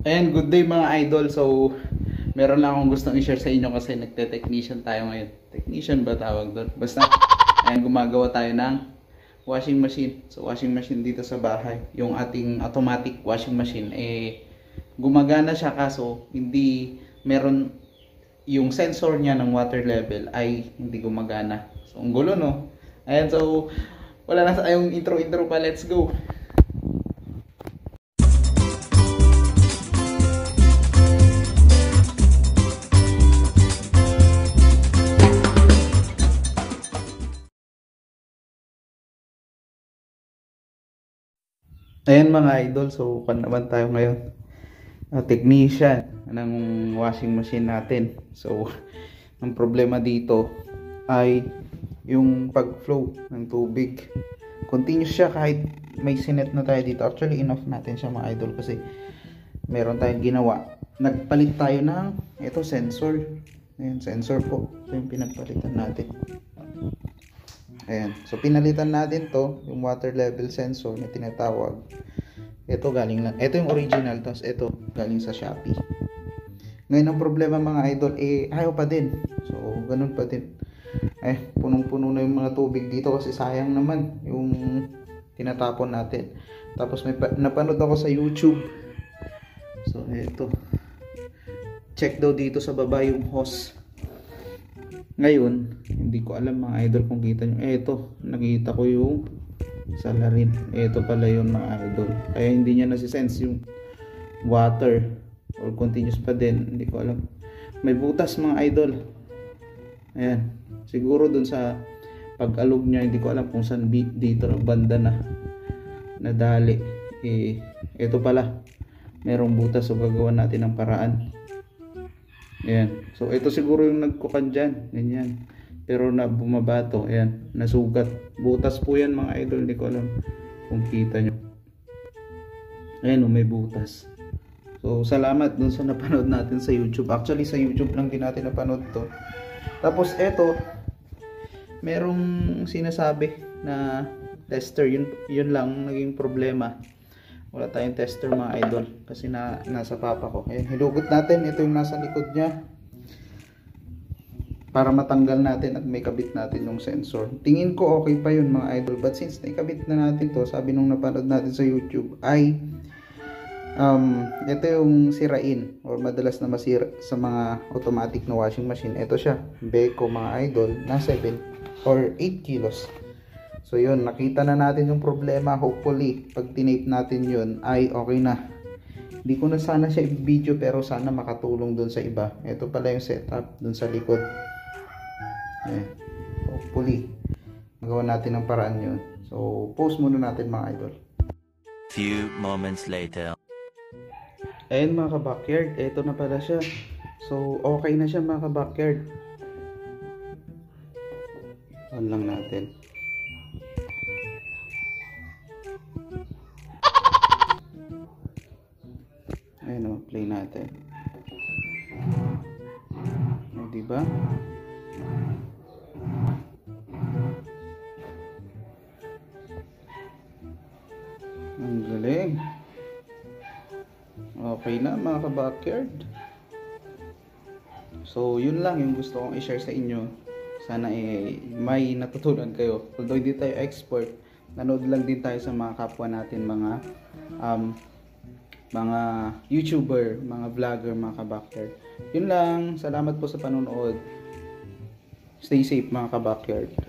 Ayan, good day mga idol. So, meron lang akong gustong i-share sa inyo kasi nagte-technician tayo ngayon. Technician ba tawag doon? Basta, ayan, gumagawa tayo ng washing machine. So, washing machine dito sa bahay. Yung ating automatic washing machine, gumagana siya kaso hindi meron yung sensor niya ng water level ay hindi gumagana. So, ang gulo no? Ayan, so, wala na tayong intro pa. Let's go! Ayan mga idol, so pan naman tayo ngayon. Technician ng washing machine natin. So, ang problema dito ay yung pag-flow ng tubig. Continuous siya kahit may sinet na tayo dito. Actually, enough natin siya mga idol kasi meron tayong ginawa. Nagpalit tayo ng ito sensor. Ayan, sensor po. Ito yung pinagpalitan natin. Ayan. So, pinalitan natin to, yung water level sensor na tinatawag. Ito galing lang. Ito yung original. Tapos ito galing sa Shopee. Ngayon ang problema mga idol, ayaw pa din. So, ganun pa din. Punong-puno na yung mga tubig dito kasi sayang naman yung tinatapon natin. Tapos may napanood ako sa YouTube. So, ito. Check daw dito sa baba yung hose. Ngayon, hindi ko alam mga idol kung kita nyo. Ito, nakita ko yung salarin. Ito pala yun mga idol. Kaya hindi niya nasisense yung water. Or continuous pa din. Hindi ko alam. May butas mga idol. Ayan. Siguro dun sa pag-alog niya, hindi ko alam kung saan dito ng banda na nadali. Ito pala. Merong butas. So gagawa natin ng paraan. Ayan. So, ito siguro yung nagkukan dyan. Ganyan. Pero na bumaba to. Ayan. Nasugat. Butas po yan mga idol. Hindi ko alam kung kita nyo. Ayan. May butas. So, salamat dun sa napanood natin sa YouTube. Actually, sa YouTube lang din natin napanood to. Tapos, ito. Merong sinasabi na tester. Yun lang naging problema. Wala tayong tester mga idol kasi nasa papa ko. Ayan, hilugot natin. Ito yung nasa likod niya para matanggal natin at may kabit natin yung sensor. Tingin ko okay pa yun mga idol, but since naikabit na natin to, sabi nung napanood natin sa YouTube ay ito yung sirain or madalas na masira sa mga automatic na washing machine. Ito siya, Beko mga idol, na 7 or 8 kilos. So yun, nakita na natin yung problema. Hopefully, pag tinape natin yun ay okay na. Hindi ko na sana siya i-video pero sana makatulong dun sa iba. Ito pala yung setup dun sa likod. Hopefully, magawa natin ng paraan yun. So, post muna natin mga idol. Few moments later. Ayun mga ka-backyard, ito na pala siya. So, okay na siya mga ka-backyard. On lang natin. Ayun o, play natin. Diba? Ang galing. Okay na mga ka-backyard. So, yun lang yung gusto kong i-share sa inyo. Sana may natutunan kayo. Although hindi tayo expert, nanood lang din tayo sa mga kapwa natin, mga YouTuber, mga vlogger, mga ka-backyard. Yun lang. Salamat po sa panonood. Stay safe mga ka-backyard.